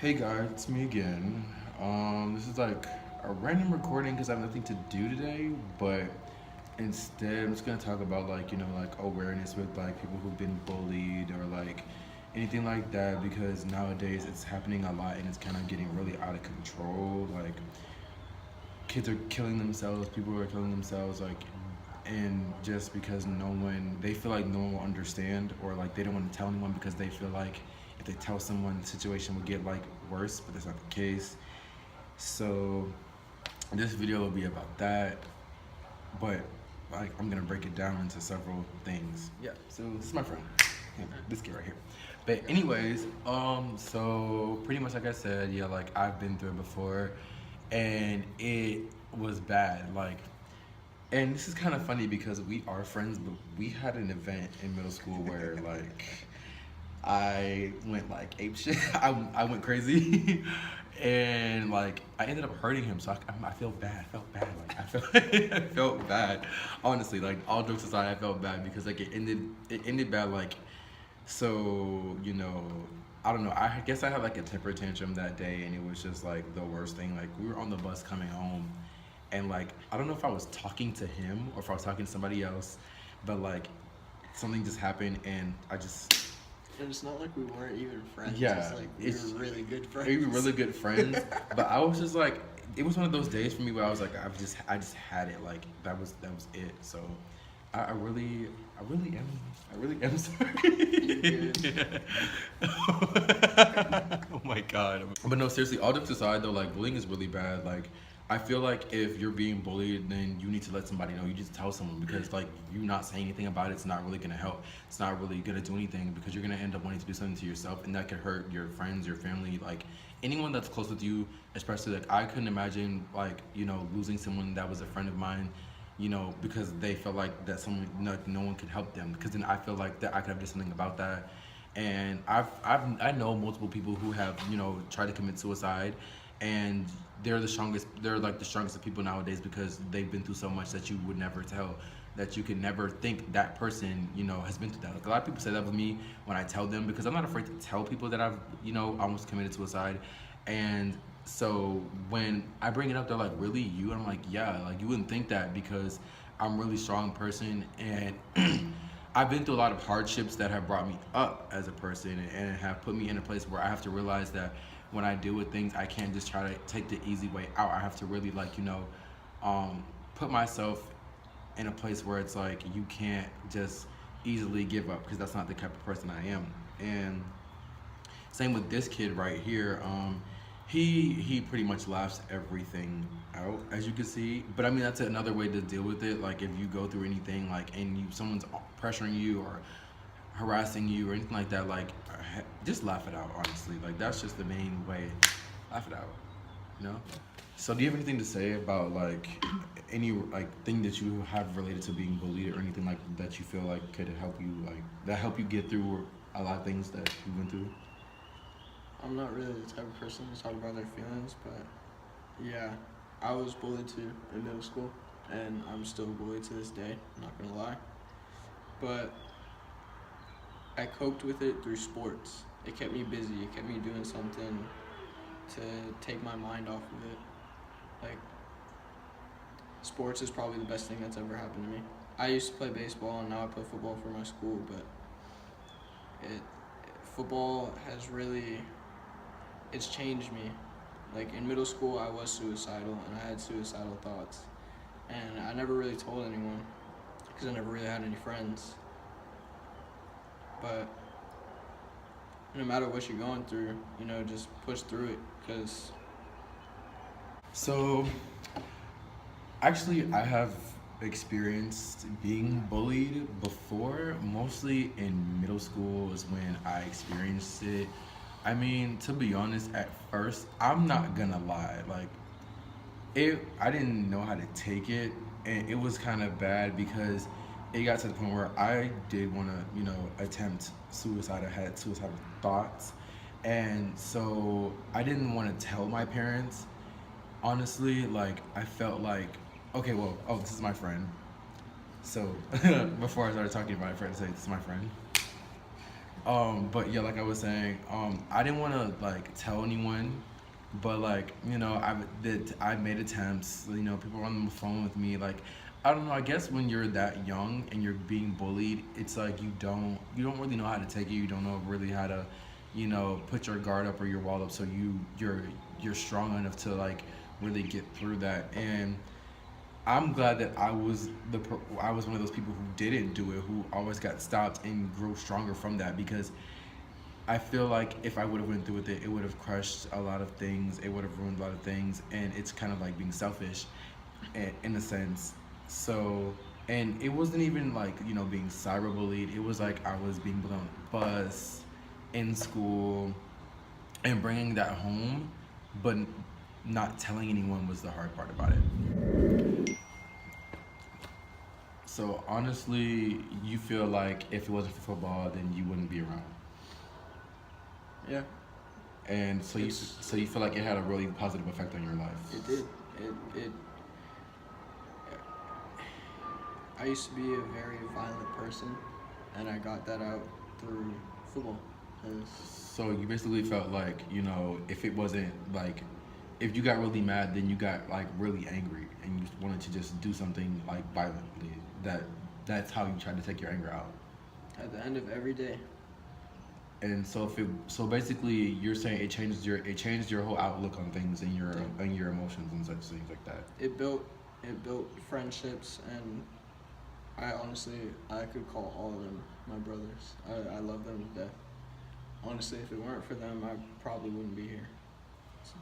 Hey guys, it's me again. This is like a random recording because I have nothing to do today, but instead I'm just gonna talk about like awareness with like people who've been bullied or like anything like that because nowadays it's happening a lot and it's kind of getting really out of control. Like kids are killing themselves, people are killing themselves, like and just because they feel like no one will understand or like they don't want to tell anyone because they feel like if they tell someone the situation will get like worse, but that's not the case. So this video will be about that, but like I'm gonna break it down into several things. Yeah, so this is my friend, yeah, this kid right here. But anyways, so pretty much like I said, yeah, like I've been through it before and it was bad. Like, and this is kind of funny because we are friends, but we had an event in middle school where like I went like ape shit. I went crazy, and like I ended up hurting him. So I feel bad. I felt bad. Like I felt I felt bad. Honestly, like all jokes aside, I felt bad because like it ended bad. Like so I don't know. I guess I had like a temper tantrum that day, and it was just like the worst thing. Like we were on the bus coming home, and like I don't know if I was talking to him or if I was talking to somebody else, but like something just happened, and I just And it's not like we weren't even friends. yeah, It's like we were really good friends. we were really good friends. But I was just like, it was one of those days for me where I was like, I just had it. Like that was it. So I really am sorry. Oh my god. But no, seriously, all jokes aside though, like bullying is really bad. Like I feel like if you're being bullied, then you need to let somebody know. You just tell someone because like you not saying anything about it, it's not really gonna help. It's not really gonna do anything because you're gonna end up wanting to do something to yourself, and that could hurt your friends, your family, like anyone that's close with you. Especially like I couldn't imagine like losing someone that was a friend of mine, because they felt like that someone like no one could help them. Because then I feel like that I could have done something about that, and I know multiple people who have tried to commit suicide, and they're like the strongest of people nowadays because they've been through so much that you would never tell, that you could never think that person has been through that. Like a lot of people say that with me when I tell them, because I'm not afraid to tell people that I've almost committed suicide. And so when I bring it up, they're like, really, you? And I'm like, yeah, like you wouldn't think that because I'm a really strong person, and I've been through a lot of hardships that have brought me up as a person and have put me in a place where I have to realize that when I deal with things, I can't just try to take the easy way out. I have to really put myself in a place where it's like you can't just easily give up, because that's not the type of person I am. And same with this kid right here. He pretty much laughs everything out, as you can see. But I mean, that's another way to deal with it. Like if you go through anything, like and someone's pressuring you or harassing you or anything like that, like just laugh it out. Honestly, like that's just the main way. Laugh it out. So do you have anything to say about like any like thing that you have related to being bullied or anything like that you feel like could help you, like that help you get through a lot of things that you've been through? I'm not really the type of person to talk about their feelings, but yeah, I was bullied too in middle school, and I'm still bullied to this day, I'm not gonna lie. But I coped with it through sports. It kept me busy, it kept me doing something to take my mind off of it. Like, sports is probably the best thing that's ever happened to me. I used to play baseball and now I play football for my school, but football has really, it's changed me. Like in middle school I was suicidal and I had suicidal thoughts, and I never really told anyone because I never really had any friends. But no matter what you're going through, just push through it, because So actually, I have experienced being bullied before. Mostly in middle school is when I experienced it. I mean, to be honest, at first, I'm not gonna lie, like I didn't know how to take it, and it was kind of bad because it got to the point where I did want to, attempt suicide. I had suicidal thoughts, and so I didn't want to tell my parents. Honestly, like I felt like, okay, well, oh, this is my friend. So before I started talking about my friend, I say this is my friend. But yeah, like I was saying, I didn't want to like tell anyone, but like I made attempts. You know, people were on the phone with me. Like, I don't know. I guess when you're that young and you're being bullied, it's like you don't really know how to take it. You don't know really how to, put your guard up or your wall up so you're strong enough to like really get through that. And I'm glad that I was one of those people who didn't do it, who always got stopped and grew stronger from that because I feel like if I would have went through with it, it would have crushed a lot of things. It would have ruined a lot of things, and it's kind of like being selfish, in a sense. So, and it wasn't even like being cyberbullied. It was like I was being put on a bus in school, and bringing that home, but not telling anyone was the hard part about it. So honestly, you feel like if it wasn't for football, then you wouldn't be around. Yeah, And so it's you feel like it had a really positive effect on your life. it did. It. I used to be a very violent person, and I got that out through football. 'Cause, So you basically felt like, if it wasn't like, if you got really mad, then you got like really angry and you wanted to just do something like violently. That's how you tried to take your anger out. at the end of every day, And so basically you're saying it changed your whole outlook on things and your emotions and such things like that. it built friendships, and I could call all of them my brothers. I love them to death. Honestly, if it weren't for them, I probably wouldn't be here. So,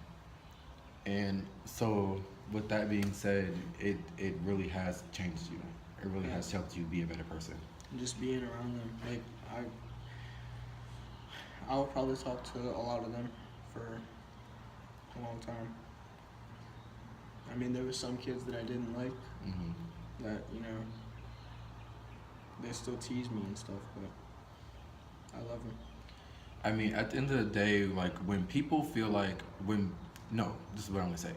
And so with that being said, it really has changed you. It really yeah, has helped you be a better person. just being around them, like I would probably talk to a lot of them for a long time. I mean, there was some kids that I didn't like Hmm. that they still tease me and stuff, but I love them. I mean, at the end of the day, like when people feel like when no, this is what I'm gonna say.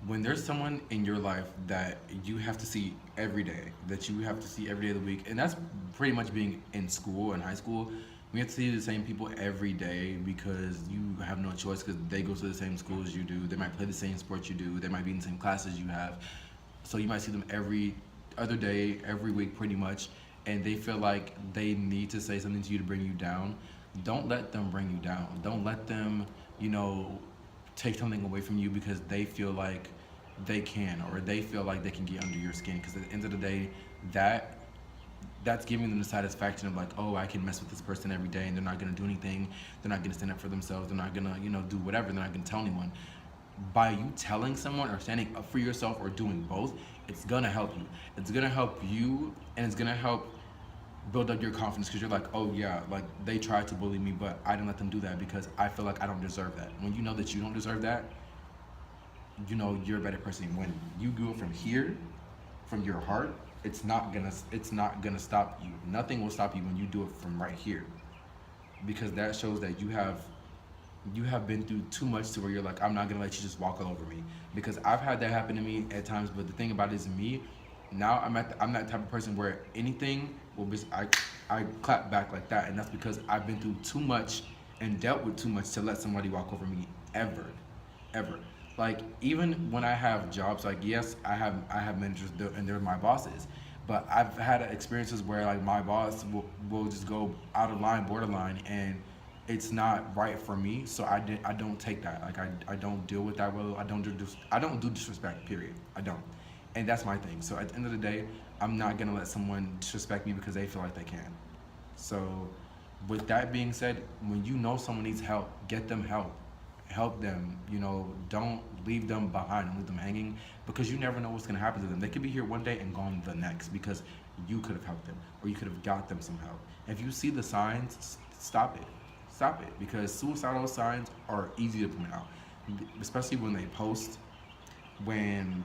When there's someone in your life that you have to see every day, that you have to see every day of the week, and that's pretty much being in school and high school. We have to see the same people every day because you have no choice because they go to the same school as you do. They might play the same sports you do. They might be in the same classes you have. So you might see them every other day, every week, pretty much, and they feel like they need to say something to you to bring you down. Don't let them bring you down. Don't let them, you know, take something away from you because they feel like they can or they feel like they can get under your skin. Because at the end of the day, that that's giving them the satisfaction of like, oh, I can mess with this person every day and they're not gonna do anything. They're not gonna stand up for themselves. They're not gonna, do whatever. They're not gonna tell anyone. By you telling someone or standing up for yourself or doing both, it's gonna help you. It's gonna help you and it's gonna help build up your confidence because you're like, oh yeah, like they tried to bully me, but I didn't let them do that because I feel like I don't deserve that. When you know that you don't deserve that, you know you're a better person. When you do it from here, from your heart, it's not gonna stop you. Nothing will stop you when you do it from right here, because that shows that you have been through too much to where you're like, I'm not gonna let you just walk all over me. Because I've had that happen to me at times, but the thing about it is me, now I'm that type of person where anything will be I clap back like that, and that's because I've been through too much and dealt with too much to let somebody walk over me ever, ever. Like even when I have jobs, like yes, I have managers and they're my bosses, but I've had experiences where like my boss will just go out of line, borderline, and it's not right for me. So I don't take that. Like I don't deal with that well. I don't do disrespect. Period. I don't, and that's my thing. So at the end of the day, I'm not gonna let someone disrespect me because they feel like they can. So, with that being said, when you know someone needs help, get them help. Help them. Don't leave them behind and leave them hanging because you never know what's gonna happen to them. They could be here one day and gone the next because you could have helped them or you could have got them some help. If you see the signs, stop it. Stop it because suicidal signs are easy to point out, especially when they post, when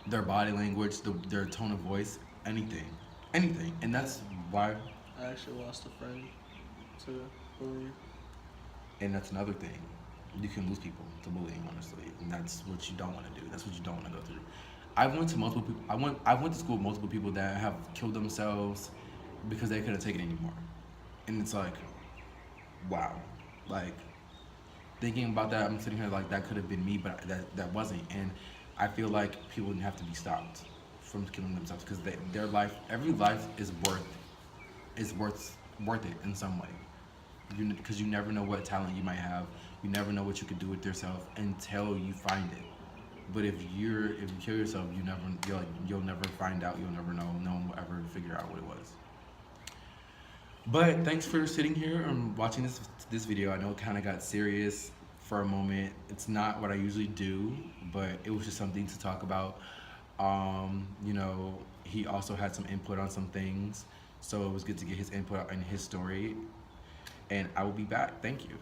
their body language, their tone of voice, anything, and that's why. I actually lost a friend to bullying. And that's another thing. You can lose people to bullying, honestly, and that's what you don't want to do. That's what you don't want to go through. I've went to multiple people. I went to school with multiple people that have killed themselves because they couldn't take it anymore, and it's like, wow. Like, thinking about that, I'm sitting here like that could have been me, but that wasn't. And I feel like people didn't have to be stopped from killing themselves because their life, every life is worth it in some way. Because you never know what talent you might have. You never know what you could do with yourself until you find it. But if you kill yourself, you'll never find out. You'll never know. No one will ever figure out what it was. But thanks for sitting here and watching this video. I know it kind of got serious for a moment. It's not what I usually do, but it was just something to talk about. You know, he also had some input on some things, so it was good to get his input and his story. And I will be back. Thank you.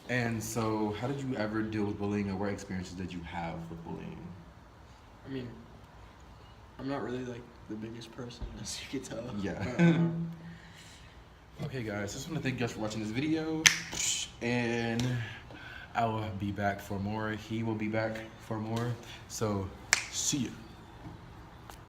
And so, how did you ever deal with bullying, or what experiences did you have with bullying? I mean, I'm not really like the biggest person, as you can tell. Yeah. But, Okay, guys, just want to thank you guys for watching this video, and I will be back for more. He will be back for more. So, see ya.